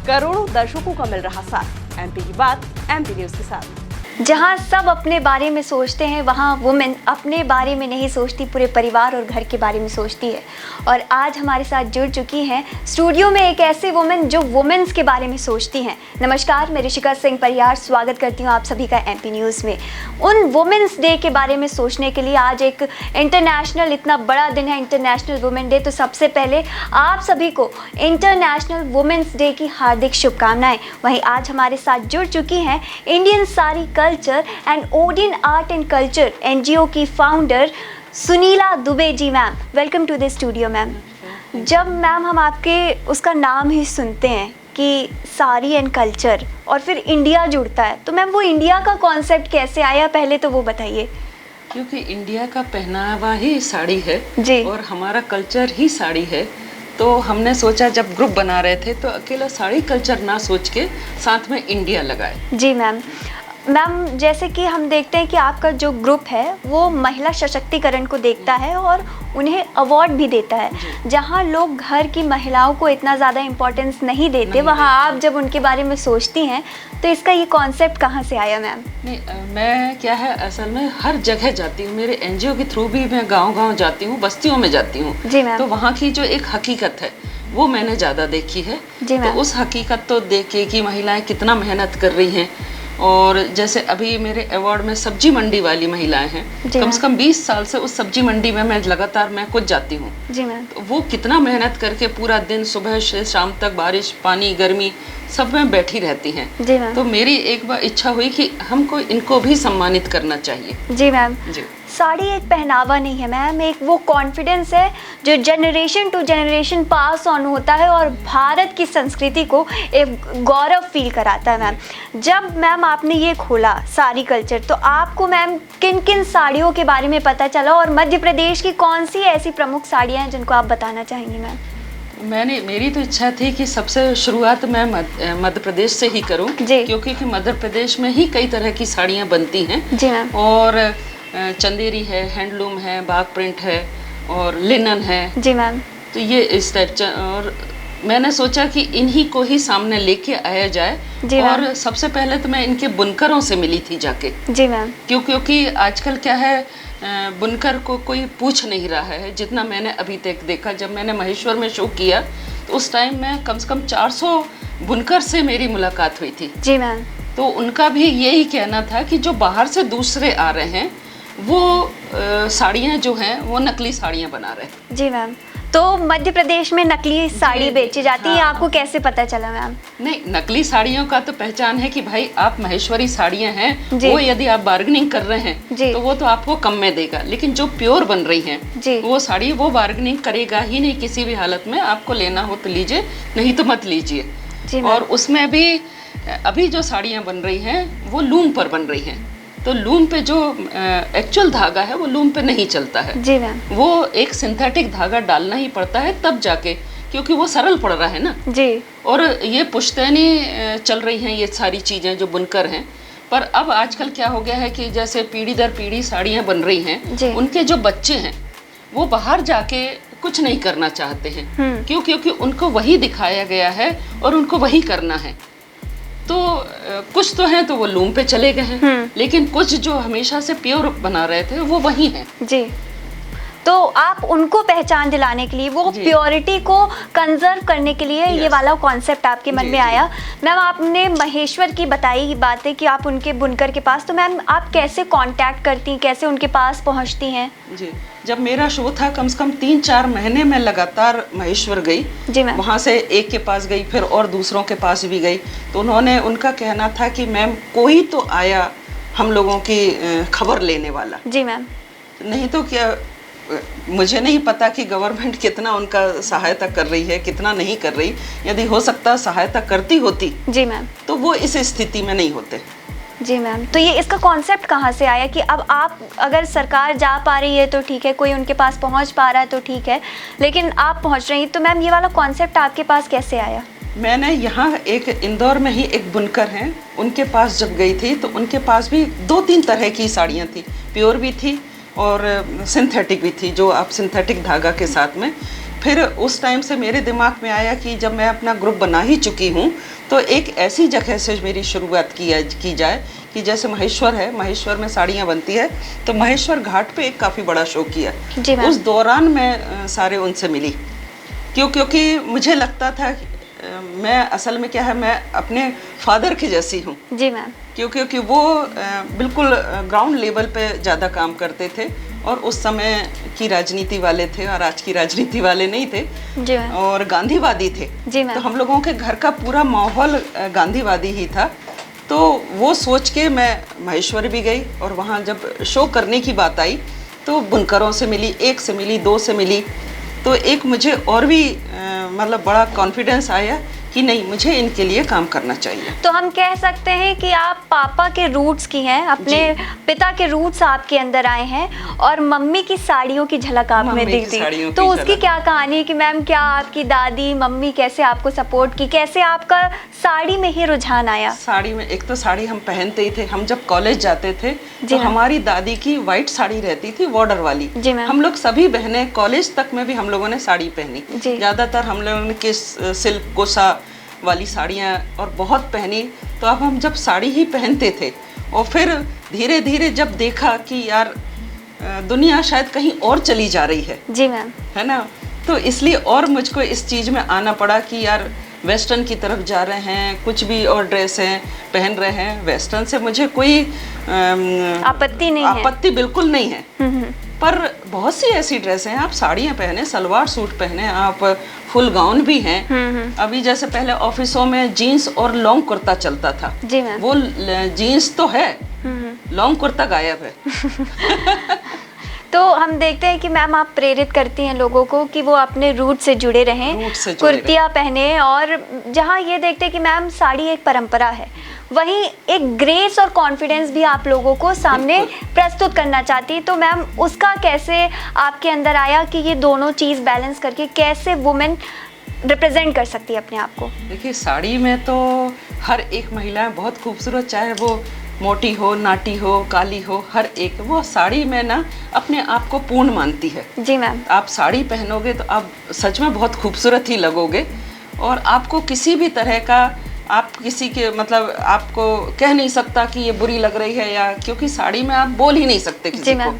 करोड़ों दर्शकों का मिल रहा साथ। एमपी की बात एमपी न्यूज के साथ। जहां सब अपने बारे में सोचते हैं वहां वुमेन अपने बारे में नहीं सोचती, पूरे परिवार और घर के बारे में सोचती है। और आज हमारे साथ जुड़ चुकी हैं स्टूडियो में एक ऐसे वुमेन जो वुमेन्स के बारे में सोचती हैं। नमस्कार, मैं ऋषिका सिंह परिहार स्वागत करती हूं आप सभी का एमपी न्यूज़ में। उन वुमेन्स डे के बारे में सोचने के लिए आज एक इंटरनेशनल, इतना बड़ा दिन है इंटरनेशनल वुमेन डे, तो सबसे पहले आप सभी को इंटरनेशनल वुमेन्स डे की हार्दिक शुभकामनाएं। वहीं आज हमारे साथ जुड़ चुकी हैं Indian sari culture and Odian art and culture NGO की founder Sunila Dubey ji. Ma'am, welcome to the studio. Ma'am, जब मैम हम आपके उसका नाम ही सुनते हैं कि साड़ी एंड कल्चर और फिर इंडिया जुड़ता है, तो मैम वो इंडिया का कॉन्सेप्ट कैसे आया, पहले तो वो बताइए। क्योंकि इंडिया का पहनावा ही साड़ी है जी। और हमारा कल्चर ही साड़ी है, तो हमने सोचा जब ग्रुप बना रहे थे तो अकेला साड़ी कल्चर ना सोच के साथ में इंडिया लगाए। जी मैम। मैम, जैसे कि हम देखते हैं कि आपका जो ग्रुप है वो महिला सशक्तिकरण को देखता है और उन्हें अवार्ड भी देता है। जहां लोग घर की महिलाओं को इतना ज़्यादा इम्पोर्टेंस नहीं देते, वहां आप जब उनके बारे में सोचती हैं, तो इसका ये कॉन्सेप्ट कहाँ से आया मैम? नहीं, मैं क्या है, असल में हर जगह जाती हूँ, मेरे एनजीओ के थ्रू भी मैं गांव-गांव जाती हूँ, बस्तियों में जाती हूँ। जी मैम। तो वहाँ की जो एक हकीकत है वो मैंने ज़्यादा देखी है। जी मैम। तो उस हकीकत तो देख के कि महिलाएं कितना मेहनत कर रही हैं। और जैसे अभी मेरे अवार्ड में सब्जी मंडी वाली महिलाएं हैं, कम से कम 20 साल से उस सब्जी मंडी में मैं लगातार मैं खुद जाती हूँ। जी मैम। तो वो कितना मेहनत करके पूरा दिन सुबह से शाम तक बारिश पानी गर्मी सब में बैठी रहती हैं। जी मैम। तो मेरी एक बार इच्छा हुई कि हमको इनको भी सम्मानित करना चाहिए। जी मैम। जी। साड़ी एक पहनावा नहीं है मैम, एक वो कॉन्फिडेंस है जो generation to generation pass on होता है और भारत की संस्कृति को एक गौरव फील कराता है। मैम, जब मैम आपने ये खोला साड़ी कल्चर, तो आपको मैम किन किन साड़ियों के बारे में पता चला और मध्य प्रदेश की कौन सी ऐसी प्रमुख साड़ियाँ हैं जिनको आप बताना चाहेंगी मैम? मेरी तो इच्छा थी कि सबसे शुरुआत मैं मध्य प्रदेश से ही करूं, क्योंकि मध्य प्रदेश में ही कई तरह की साड़ियाँ बनती हैं। जी मैम। और चंदेरी है, हैंडलूम है, बाग प्रिंट है और लिनन है। जी मैम। तो ये इस टाइप, और मैंने सोचा कि इन्हीं को ही सामने लेके आया जाए। और सबसे पहले तो मैं इनके बुनकरों से मिली थी जाके। जी मैम। क्योंकि आजकल क्या है, बुनकर को कोई पूछ नहीं रहा है। जितना मैंने अभी तक देखा, जब मैंने महेश्वर में शो किया तो उस टाइम में कम से कम 400 बुनकर से मेरी मुलाकात हुई थी। जी मैम। तो उनका भी यही कहना था कि जो बाहर से दूसरे आ रहे हैं वो साड़ियाँ जो हैं वो नकली साड़ियाँ बना रहे हैं। जी मैम। तो मध्य प्रदेश में नकली साड़ी बेची जाती है, आपको कैसे पता चला मैम? नहीं, नकली साड़ियों का तो पहचान है कि भाई आप महेश्वरी साड़ियाँ हैं, वो यदि आप बार्गेनिंग कर रहे हैं तो वो तो आपको कम में देगा। लेकिन जो प्योर बन रही हैं वो साड़ी वो बार्गेनिंग करेगा ही नहीं किसी भी हालत में। आपको लेना हो तो लीजिए, नहीं तो मत लीजिए। और उसमें भी अभी जो साड़ियाँ बन रही हैं वो लूम पर बन रही हैं, तो लूम पे जो एक्चुअल धागा है वो लूम पे नहीं चलता है। जी मैम। वो एक सिंथेटिक धागा डालना ही पड़ता है तब जाके, क्योंकि वो सरल पड़ रहा है ना। जी। और ये पुश्तैनी चल रही हैं ये सारी चीज़ें जो बुनकर हैं। पर अब आजकल क्या हो गया है कि जैसे पीढ़ी दर पीढ़ी साड़ियाँ बन रही हैं, उनके जो बच्चे हैं वो बाहर जाके कुछ नहीं करना चाहते हैं। क्यों? क्योंकि उनको वही दिखाया गया है और उनको वही करना है। तो कुछ तो हैं तो वो लूम पे चले गए हैं, लेकिन कुछ जो हमेशा से प्योर बना रहे थे वो वही हैं। जी। तो आप उनको पहचान दिलाने के लिए, वो प्योरिटी को कंजर्व करने के लिए ये वाला कॉन्सेप्ट आपके मन में आया। मैम, आपने महेश्वर की बताई बातें कि आप उनके बुनकर के पास, तो मैम आप कैसे कांटेक्ट करती हैं, कैसे उनके पास पहुंचती हैं? जी, जब मेरा शो था कम से कम 3-4 महीने में लगातार महेश्वर गई। जी मैम। वहाँ से एक के पास गई, फिर और दूसरों के पास भी गई। तो उन्होंने, उनका कहना था कि मैम कोई तो आया हम लोगों की खबर लेने वाला। जी मैम। नहीं तो क्या, मुझे नहीं पता कि गवर्नमेंट कितना उनका सहायता कर रही है, कितना नहीं कर रही। यदि हो सकता सहायता करती होती जी मैम तो वो इस स्थिति में नहीं होते। जी मैम। तो ये इसका कॉन्सेप्ट कहाँ से आया कि अब आप, अगर सरकार जा पा रही है तो ठीक है, कोई उनके पास पहुँच पा रहा है तो ठीक है, लेकिन आप पहुँच रही हैं, तो मैम ये वाला कॉन्सेप्ट आपके पास कैसे आया? मैंने यहाँ एक इंदौर में ही एक बुनकर हैं, उनके पास जब गई थी तो उनके पास भी 2-3 तरह की साड़ियाँ थी, प्योर भी थी और सिंथेटिक भी थी, जो आप सिंथेटिक धागा के साथ में फिर उस टाइम से मेरे दिमाग में आया कि जब मैं अपना ग्रुप बना ही चुकी हूँ तो एक ऐसी जगह से मेरी शुरुआत की जाए कि जैसे महेश्वर है, महेश्वर में साड़ियाँ बनती है, तो महेश्वर घाट पे एक काफ़ी बड़ा शो किया। उस दौरान मैं सारे उनसे मिली, क्योंकि मुझे लगता था मैं असल में क्या है, मैं अपने फादर की जैसी हूँ जी मैम, क्योंकि वो बिल्कुल ग्राउंड लेवल पे ज़्यादा काम करते थे और उस समय की राजनीति वाले थे और आज की राजनीति वाले नहीं थे जी और गांधीवादी थे जी तो हम लोगों के घर का पूरा माहौल गांधीवादी ही था। तो वो सोच के मैं महेश्वर भी गई और वहाँ जब शो करने की बात आई तो बुनकरों से मिली, एक से मिली, दो से मिली, तो एक मुझे और भी मतलब बड़ा कॉन्फिडेंस आया कि नहीं, मुझे इनके लिए काम करना चाहिए। तो हम कह सकते हैं कि आप पापा के रूट्स की हैं, अपने पिता के रूट्स आपके अंदर आए हैं और मम्मी की साड़ियों की झलक आप में दिखती। तो उसकी क्या कहानी है कि मैम क्या आपकी दादी मम्मी कैसे आपको सपोर्ट की, कैसे आपका साड़ी में ही रुझान आया? साड़ी में एक तो साड़ी हम पहनते ही थे, हम जब कॉलेज जाते थे तो हमारी दादी की व्हाइट साड़ी रहती थी, बॉर्डर वाली। हम लोग सभी बहनें कॉलेज तक में भी हम लोगों ने साड़ी पहनी, ज्यादातर हम लोगों ने सिल्क कोसा वाली साड़ियाँ और बहुत पहनी। तो अब हम जब साड़ी ही पहनते थे और फिर धीरे धीरे जब देखा कि यार दुनिया शायद कहीं और चली जा रही है जी मैम, है ना, तो इसलिए और मुझको इस चीज़ में आना पड़ा कि यार वेस्टर्न की तरफ जा रहे हैं, कुछ भी और ड्रेस हैं पहन रहे हैं, वेस्टर्न से मुझे कोई आपत्ति बिल्कुल नहीं है। पर बहुत सी ऐसी ड्रेस हैं, आप साड़ियाँ पहने, सलवार सूट पहने, आप फुल गाउन भी हैं। अभी जैसे पहले ऑफिसों में जीन्स और लॉन्ग कुर्ता चलता था जी मैम, वो जीन्स तो है, लॉन्ग कुर्ता गायब है। तो हम देखते हैं कि मैम आप प्रेरित करती हैं लोगों को कि वो अपने रूट से जुड़े रहें, कुर्तियाँ पहने, और जहाँ ये देखते हैं कि मैम साड़ी एक परंपरा है, वहीं एक ग्रेस और कॉन्फिडेंस भी आप लोगों को सामने प्रस्तुत करना चाहती है। तो मैम उसका कैसे आपके अंदर आया कि ये दोनों चीज़ बैलेंस करके कैसे वुमेन रिप्रेजेंट कर सकती है अपने आप को? देखिए, साड़ी में तो हर एक महिला बहुत खूबसूरत, चाहे वो मोटी हो, नाटी हो, काली हो, हर एक वो साड़ी में ना अपने आप को पूर्ण मानती है। जी मैम, आप साड़ी पहनोगे तो आप सच में बहुत खूबसूरत ही लगोगे और आपको किसी भी तरह का आप किसी के मतलब आपको कह नहीं सकता कि ये बुरी लग रही है, या क्योंकि साड़ी में आप बोल ही नहीं सकते किसी को।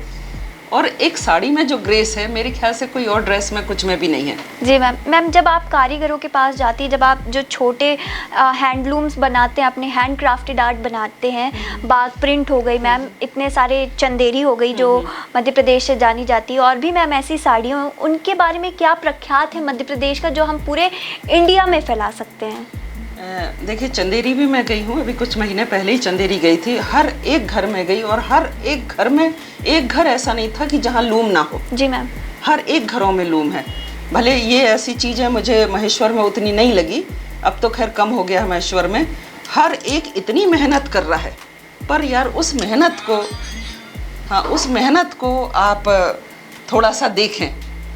और एक साड़ी में जो ग्रेस है मेरे ख्याल से कोई और ड्रेस में कुछ में भी नहीं है। जी मैम, मैम जब आप कारीगरों के पास जाती है, जब आप जो छोटे हैंडलूम्स बनाते हैं, अपने हैंड क्राफ्टेड आर्ट बनाते हैं, बाग प्रिंट हो गई मैम, इतने सारे चंदेरी हो गई जो मध्य प्रदेश से जानी जाती है, और भी मैम ऐसी साड़ियों, उनके बारे में क्या प्रख्यात है मध्य प्रदेश का जो हम पूरे इंडिया में फैला सकते हैं? देखिए, चंदेरी भी मैं गई हूँ, अभी कुछ महीने पहले ही चंदेरी गई थी। हर एक घर में गई और हर एक घर में एक घर ऐसा नहीं था कि जहाँ लूम ना हो। जी मैम, हर एक घरों में लूम है। भले ये ऐसी चीज़ है मुझे महेश्वर में उतनी नहीं लगी, अब तो खैर कम हो गया महेश्वर में। हर एक इतनी मेहनत कर रहा है, पर यार उस मेहनत को आप थोड़ा सा देखें,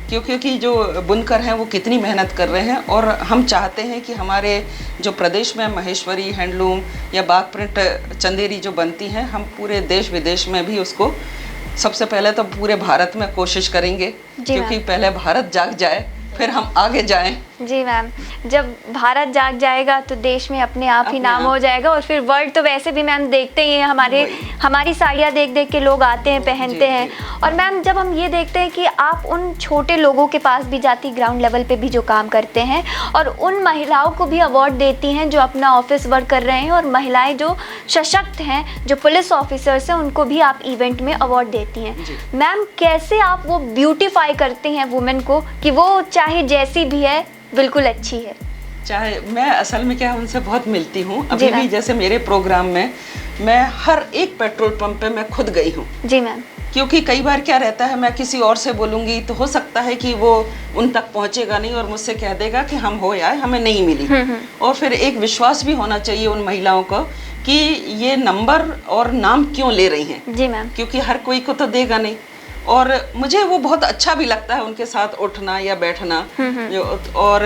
क्योंकि जो बुनकर हैं वो कितनी मेहनत कर रहे हैं। और हम चाहते हैं कि हमारे जो प्रदेश में महेश्वरी हैंडलूम या बाग प्रिंट चंदेरी जो बनती हैं, हम पूरे देश विदेश में भी उसको सबसे पहले तो पूरे भारत में कोशिश करेंगे, क्योंकि पहले भारत जाग जाए फिर हम आगे जाएं। जी मैम, जब भारत जाग जाएगा तो देश में अपने आप ही नाम हो जाएगा, और फिर वर्ल्ड तो वैसे भी मैम देखते ही हैं, हमारी साड़ियाँ देख देख के लोग आते हैं, पहनते हैं। और मैम जब हम ये देखते हैं कि आप उन छोटे लोगों के पास भी जाती, ग्राउंड लेवल पे भी जो काम करते हैं, और उन महिलाओं को भी अवार्ड देती हैं जो अपना ऑफिस वर्क कर रहे हैं, और महिलाएं जो सशक्त हैं, जो पुलिस ऑफिसर्स हैं, उनको भी आप इवेंट में अवार्ड देती हैं। मैम कैसे आप वो ब्यूटीफाई करती हैं वुमेन को कि वो चाहे जैसी भी है बिल्कुल अच्छी है? चाहे मैं असल में क्या उनसे बहुत मिलती हूँ। अभी भी जैसे मेरे प्रोग्राम में मैं हर एक पेट्रोल पंप पे मैं खुद गई हूँ। जी मैम, क्योंकि कई बार क्या रहता है, मैं किसी और से बोलूँगी तो हो सकता है कि वो उन तक पहुँचेगा नहीं और मुझसे कह देगा कि हम हो यार हमें नहीं मिली। और फिर एक विश्वास भी होना चाहिए उन महिलाओं को कि ये नंबर और नाम क्यों ले रही हैं। जी मैम, क्योंकि हर कोई को तो देगा नहीं। और मुझे वो बहुत अच्छा भी लगता है उनके साथ उठना या बैठना। और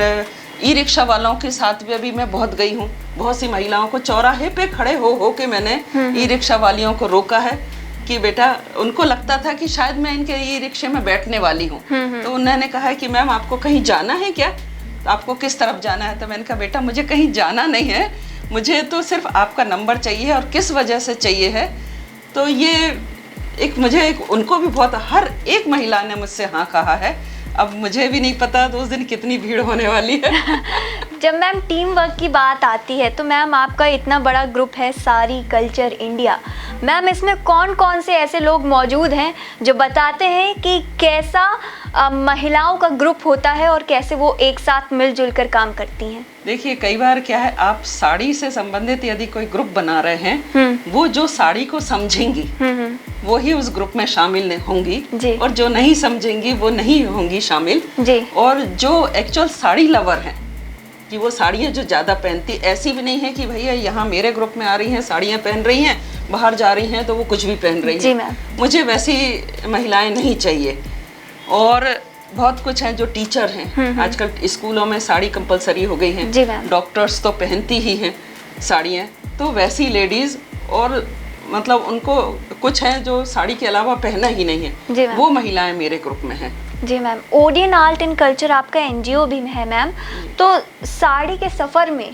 ई रिक्शा वालों के साथ भी अभी मैं बहुत गई हूँ, बहुत सी महिलाओं को चौराहे पे खड़े हो के मैंने ई रिक्शा वालियों को रोका है कि बेटा, उनको लगता था कि शायद मैं इनके ई रिक्शे में बैठने वाली हूँ। तो उन्होंने कहा कि मैम आपको कहीं जाना है क्या, तो आपको किस तरफ जाना है? तो मैंने कहा बेटा मुझे कहीं जाना नहीं है, मुझे तो सिर्फ आपका नंबर चाहिए और किस वजह से चाहिए है। तो ये उनको भी बहुत, हर एक महिला ने मुझसे हाँ कहा है। अब मुझे भी नहीं पता तो उस दिन कितनी भीड़ होने वाली है। जब मैम टीम वर्क की बात आती है तो मैम आपका इतना बड़ा ग्रुप है साड़ी कल्चर इंडिया, मैम इसमें कौन कौन से ऐसे लोग मौजूद हैं जो बताते हैं कि कैसा महिलाओं का ग्रुप होता है और कैसे वो एक साथ मिलजुल कर काम करती हैं? देखिए, कई बार क्या है, आप साड़ी से संबंधित यदि कोई ग्रुप बना रहे हैं, वो जो साड़ी को समझेंगी वो ही उस ग्रुप में शामिल होंगी, और जो नहीं समझेंगी वो नहीं होंगी शामिल जी। और जो एक्चुअल साड़ी लवर हैं, कि वो साड़ियाँ जो ज़्यादा पहनती, ऐसी भी नहीं है कि भैया यहाँ मेरे ग्रुप में आ रही हैं साड़ियाँ पहन रही हैं, बाहर जा रही हैं तो वो कुछ भी पहन रही हैं। मुझे वैसी महिलाएं नहीं चाहिए। और बहुत कुछ है, जो टीचर हैं, आजकल स्कूलों में साड़ी कंपलसरी हो गई है, डॉक्टर्स तो पहनती ही हैं साड़ियाँ, तो वैसी लेडीज़, और मतलब उनको कुछ है जो साड़ी के अलावा पहना ही नहीं है, वो महिलाएं मेरे ग्रुप में हैं। जी ma'am, Odian art and culture आपका एनजीओ भी है मैम, तो साड़ी के सफ़र में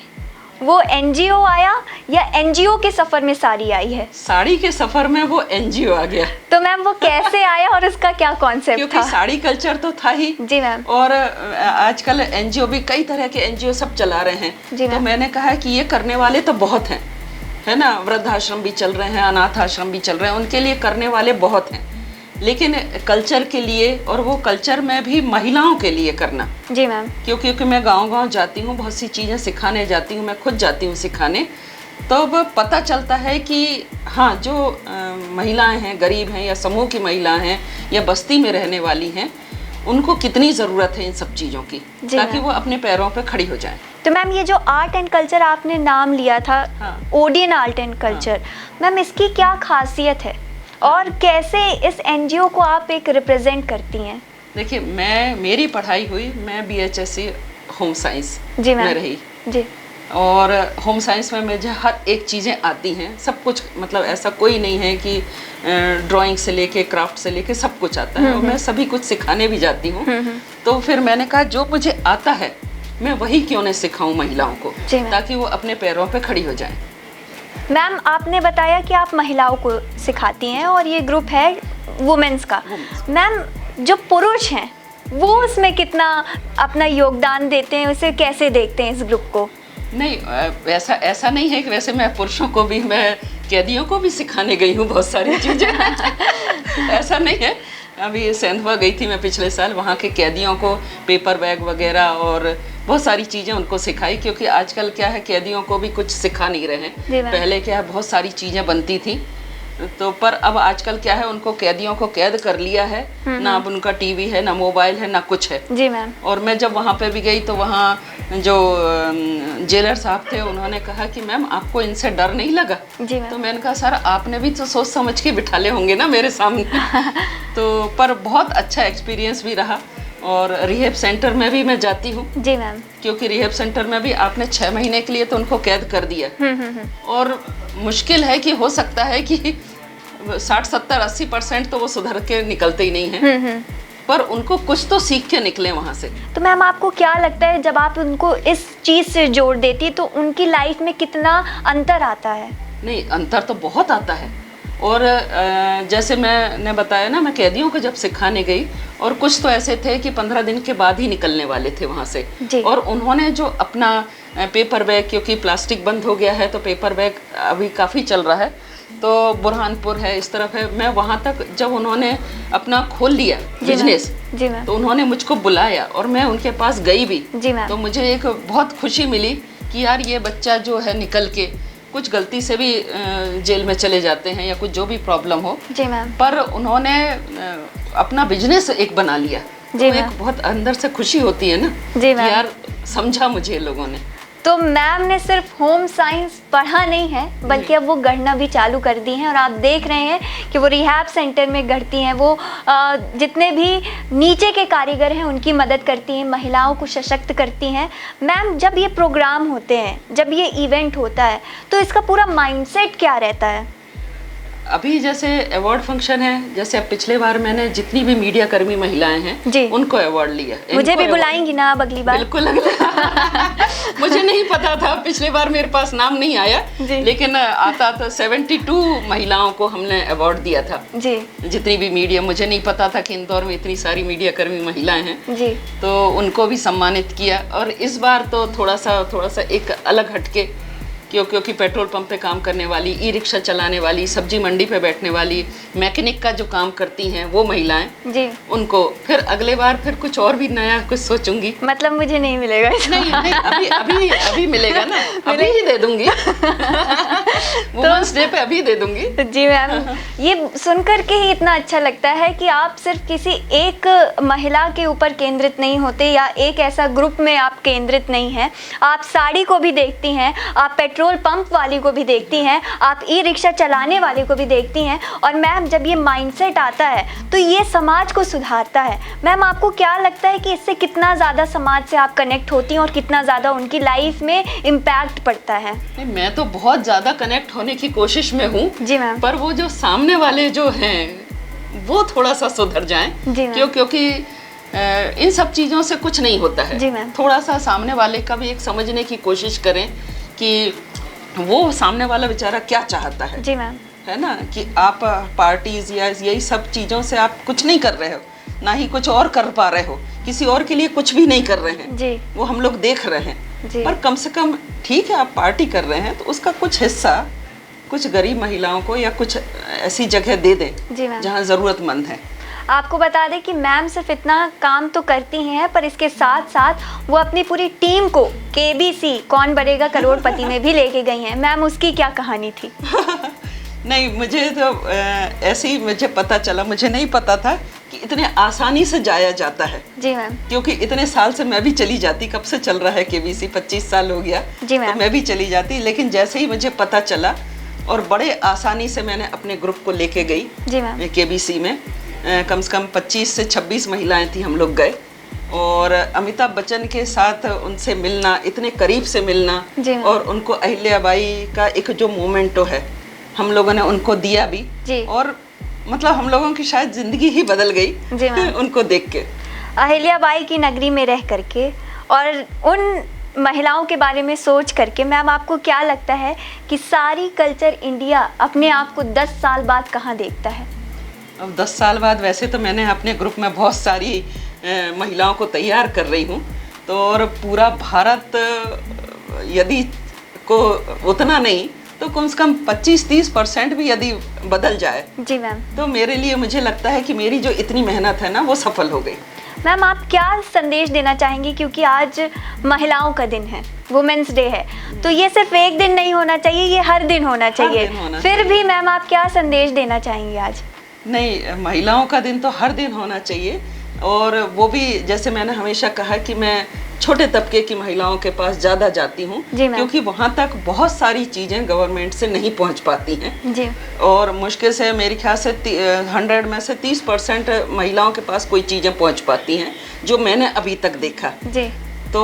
वो एनजीओ आया या एनजीओ के सफ़र में साड़ी आई है? साड़ी के सफ़र में वो एनजीओ आ गया। तो मैम वो कैसे आया और उसका क्या कॉन्सेप्ट था? क्योंकि साड़ी कल्चर तो था ही। जी मैम। और आजकल एनजीओ भी, कई तरह के एनजीओ सब चला रहे हैं। जी तो मैंने कहा कि ये करने वाले तो बहुत हैं, है ना, वृद्धाश्रम भी चल रहे हैं, अनाथ आश्रम भी चल रहे हैं, उनके लिए करने वाले बहुत हैं, लेकिन कल्चर के लिए, और वो कल्चर में भी महिलाओं के लिए करना। जी मैम। क्योंकि मैं गांव-गांव जाती हूँ, बहुत सी चीज़ें सिखाने जाती हूँ, मैं खुद जाती हूँ सिखाने, तो अब पता चलता है कि हाँ, जो महिलाएं हैं, गरीब हैं या समूह की महिलाएं हैं या बस्ती में रहने वाली हैं, उनको कितनी ज़रूरत है इन सब चीज़ों की, ताकि वो अपने पैरों पे खड़ी हो जाएं। तो मैम ये जो आर्ट एंड कल्चर आपने नाम लिया था, ओडियन आर्ट एंड कल्चर, मैम इसकी क्या खासियत है और कैसे इस एनजीओ को आप एक रिप्रेजेंट करती हैं? देखिए, मेरी पढ़ाई हुई, मैं BHSC होम साइंस में रही जी, और होम साइंस में मुझे हर एक चीज़ें आती हैं, सब कुछ, मतलब ऐसा कोई नहीं है कि ड्राइंग से लेके क्राफ्ट से लेके सब कुछ आता है, और मैं सभी कुछ सिखाने भी जाती हूँ। तो फिर मैंने कहा जो मुझे आता है मैं वही क्यों नहीं सिखाऊं महिलाओं को, ताकि वो अपने पैरों पे खड़ी हो जाएं। मैम आपने बताया कि आप महिलाओं को सिखाती हैं और ये ग्रुप है वुमेन्स का। मैम जो पुरुष हैं वो उसमें कितना अपना योगदान देते हैं, उसे कैसे देखते हैं इस ग्रुप को? नहीं, ऐसा नहीं है कि वैसे मैं पुरुषों को भी, मैं कैदियों को भी सिखाने गई हूँ बहुत सारी चीज़ें। ऐसा नहीं है। अभी सेंधवा गई थी मैं पिछले साल, वहाँ के कैदियों को पेपर बैग वगैरह और बहुत सारी चीज़ें उनको सिखाई, क्योंकि आजकल क्या है, कैदियों को भी कुछ सिखा नहीं रहे हैं। पहले क्या है, बहुत सारी चीज़ें बनती थी, तो पर अब आजकल क्या है, उनको कैदियों को कैद कर लिया है, ना अब उनका टीवी है, ना मोबाइल है, ना कुछ है। जी मैम। और मैं जब वहाँ पे भी गई तो वहाँ जो जेलर साहब थे, उन्होंने कहा कि मैम आपको इनसे डर नहीं लगा? जी मैम। तो मैंने कहा सर आपने भी तो सोच समझ के बिठा ले होंगे ना मेरे सामने। तो पर बहुत अच्छा एक्सपीरियंस भी रहा। और रिहेब सेंटर में भी मैं जाती हूँ। जी मैम। क्योंकि रिहेब सेंटर में भी आपने 6 महीने के लिए तो उनको कैद कर दिया, और मुश्किल है कि हो सकता है कि 60, 70, 80% तो वो सुधर के निकलते ही नहीं हैं, पर उनको कुछ तो सीख के निकले वहाँ से। तो मैम आपको क्या लगता है जब आप उनको इस चीज़ से जोड़ देती तो उनकी लाइफ में कितना अंतर आता है? नहीं, अंतर तो बहुत आता है। और जैसे मैंने बताया ना, मैं कैदियों को जब सिखाने गई, और कुछ तो ऐसे थे कि 15 दिन के बाद ही निकलने वाले थे वहाँ से, और उन्होंने जो अपना पेपर बैग, क्योंकि प्लास्टिक बंद हो गया है तो पेपर बैग अभी काफ़ी चल रहा है, तो बुरहानपुर है, इस तरफ है, मैं वहाँ तक जब उन्होंने अपना खोल लिया बिजनेस, तो उन्होंने मुझको बुलाया और मैं उनके पास गई भी। तो मुझे एक बहुत खुशी मिली कि यार ये बच्चा जो है निकल के, कुछ गलती से भी जेल में चले जाते हैं या कुछ जो भी प्रॉब्लम हो, जी मैम, पर उन्होंने अपना बिजनेस एक बना लिया, तो एक बहुत अंदर से खुशी होती है ना, जी मैम, यार समझा मुझे लोगों ने। तो मैम ने सिर्फ होम साइंस पढ़ा नहीं है, बल्कि अब वो गढ़ना भी चालू कर दी हैं, और आप देख रहे हैं कि वो रिहैब सेंटर में गढ़ती हैं, वो जितने भी नीचे के कारीगर हैं उनकी मदद करती हैं, महिलाओं को सशक्त करती हैं। मैम जब ये प्रोग्राम होते हैं, जब ये इवेंट होता है, तो इसका पूरा माइंडसेट क्या रहता है? अभी जैसे अवार्ड फंक्शन है, जैसे अब पिछले बार मैंने जितनी भी मीडिया कर्मी महिलाएं हैं उनको अवार्ड लिया। मुझे भी बुलाएंगी ना अब अगली बार? बिल्कुल मुझे नहीं पता था, पिछले बार मेरे पास नाम नहीं आया, लेकिन आता तो 72 महिलाओं को हमने अवार्ड दिया था जी। जितनी भी मीडिया, मुझे नहीं पता था कि इंदौर में इतनी सारी मीडिया कर्मी महिलाएं हैं जी, तो उनको भी सम्मानित किया। और इस बार तो थोड़ा सा एक अलग हटके, क्योंकि पेट्रोल पंप पे काम करने वाली, ई रिक्शा चलाने वाली, सब्जी मंडी पे बैठने वाली, मैकेनिक का जो काम करती हैं वो महिलाएं जी, उनको फिर अगले बार फिर कुछ और भी नया कुछ सोचूंगी। मतलब मुझे नहीं मिलेगा? नहीं, अभी मिलेगा ना, अभी ही दे दूंगी वुमेन्स डे पे अभी दे दूंगी जी मैम। ये सुनकर के ही इतना अच्छा लगता है कि आप सिर्फ किसी एक महिला के ऊपर केंद्रित नहीं होते या एक ऐसा ग्रुप में आप केंद्रित नहीं हैं। आप साड़ी को भी देखती हैं, आप पेट्रोल पंप वाली को भी देखती हैं, आप ई रिक्शा चलाने वाले को भी देखती हैं। और मैम जब ये माइंडसेट आता है तो ये समाज को सुधारता है। मैम आपको क्या लगता है कि इससे कितना ज़्यादा समाज से आप कनेक्ट होती हैं और कितना ज़्यादा उनकी लाइफ में इम्पैक्ट पड़ता है? मैं तो बहुत ज़्यादा कनेक्ट होने की कोशिश में हूँ जी मैम, पर वो जो सामने वाले जो हैं वो थोड़ा सा सुधर जाएं, क्योंकि इन सब चीज़ों से कुछ नहीं होता है जी मैम। थोड़ा सा सामने वाले का भी एक समझने की कोशिश करें कि वो सामने वाला बेचारा क्या चाहता है जी मैम, है ना, कि आप पार्टीज या यही सब चीज़ों से आप कुछ नहीं कर रहे हो, ना ही कुछ और कर पा रहे हो, किसी और के लिए कुछ भी नहीं कर रहे हैं जी, वो हम लोग देख रहे हैं जी। पर कम से कम ठीक है, आप पार्टी कर रहे हैं तो उसका कुछ हिस्सा कुछ गरीब महिलाओं को या कुछ ऐसी जगह दे दें जहाँ ज़रूरतमंद है। आपको बता दें कि मैम सिर्फ इतना काम तो करती ही हैं, पर इसके साथ साथ वो अपनी पूरी टीम को KBC कौन बनेगा करोड़पति में भी लेके गई हैं। मैम उसकी क्या कहानी थी? नहीं, मुझे तो ऐसे ही मुझे पता चला, मुझे नहीं पता था कि इतने आसानी से जाया जाता है जी मैम, क्योंकि इतने साल से मैं भी चली जाती, कब से चल रहा है KBC, 25 साल हो गया जी मैम, तो मैं भी चली जाती। लेकिन जैसे ही मुझे पता चला और बड़े आसानी से मैंने अपने ग्रुप को लेके गई जी मैम KBC में, कम से कम 25 से 26 महिलाएं थी, हम लोग गए और अमिताभ बच्चन के साथ उनसे मिलना, इतने करीब से मिलना और उनको अहिल्याबाई का एक जो मोमेंटो है हम लोगों ने उनको दिया भी जी। और मतलब हम लोगों की शायद जिंदगी ही बदल गई उनको देख के, अहिल्याबाई की नगरी में रह करके और उन महिलाओं के बारे में सोच करके। मैम आपको क्या लगता है कि सारी कल्चर इंडिया अपने आप को 10 साल बाद कहाँ देखता है? अब 10 साल बाद वैसे तो मैंने अपने ग्रुप में बहुत सारी महिलाओं को तैयार कर रही हूँ, तो और पूरा भारत यदि को उतना नहीं तो कम से कम 25-30% भी यदि बदल जाए जी मैम, तो मेरे लिए मुझे लगता है कि मेरी जो इतनी मेहनत है ना वो सफल हो गई। मैम आप क्या संदेश देना चाहेंगी, क्योंकि आज महिलाओं का दिन है, वुमेन्स डे है, तो ये सिर्फ एक दिन नहीं होना चाहिए, ये हर दिन होना चाहिए। फिर भी मैम आप क्या संदेश देना चाहेंगी आज? नहीं, महिलाओं का दिन तो हर दिन होना चाहिए, और वो भी जैसे मैंने हमेशा कहा कि मैं छोटे तबके की महिलाओं के पास ज़्यादा जाती हूँ क्योंकि वहाँ तक बहुत सारी चीज़ें गवर्नमेंट से नहीं पहुँच पाती हैं जी। और मुश्किल से मेरे ख्याल से 100 में से 30% महिलाओं के पास कोई चीज़ें पहुँच पाती हैं जो मैंने अभी तक देखा जी। तो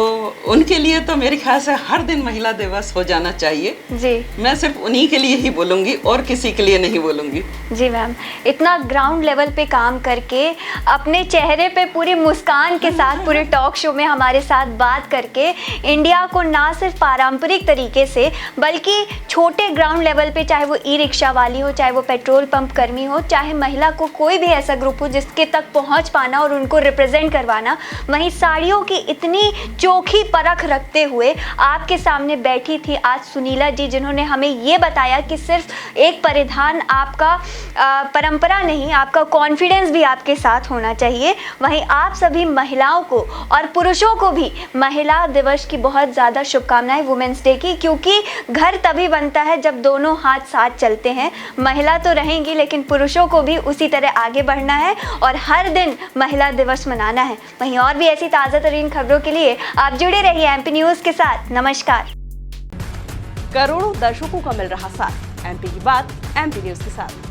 उनके लिए तो मेरे ख्याल से हर दिन महिला दिवस हो जाना चाहिए जी। मैं सिर्फ उन्हीं के लिए ही बोलूँगी और किसी के लिए नहीं बोलूँगी जी। मैम इतना ग्राउंड लेवल पे काम करके अपने चेहरे पे पूरी मुस्कान के साथ पूरे टॉक शो में हमारे साथ बात करके इंडिया को ना सिर्फ पारंपरिक तरीके से बल्कि छोटे ग्राउंड लेवल पे, चाहे वो ई रिक्शा वाली हो, चाहे वो पेट्रोल पंप कर्मी हो, चाहे महिला को कोई भी ऐसा ग्रुप हो जिसके तक पहुँच पाना और उनको रिप्रेजेंट करवाना, वहीं साड़ियों की इतनी चोखी परख रखते हुए आपके सामने बैठी थी आज सुनीला जी, जिन्होंने हमें ये बताया कि सिर्फ एक परिधान आपका परंपरा नहीं, आपका कॉन्फिडेंस भी आपके साथ होना चाहिए। वहीं आप सभी महिलाओं को और पुरुषों को भी महिला दिवस की बहुत ज़्यादा शुभकामनाएं वुमेन्स डे की, क्योंकि घर तभी बनता है जब दोनों हाथ साथ चलते हैं। महिला तो रहेंगी लेकिन पुरुषों को भी उसी तरह आगे बढ़ना है और हर दिन महिला दिवस मनाना है। वहीं और भी ऐसी ताज़ा तरीन खबरों के लिए आप जुड़े रहिए एमपी न्यूज़ के साथ। नमस्कार। करोड़ों दर्शकों का मिल रहा साथ, एमपी की बात एमपी न्यूज़ के साथ।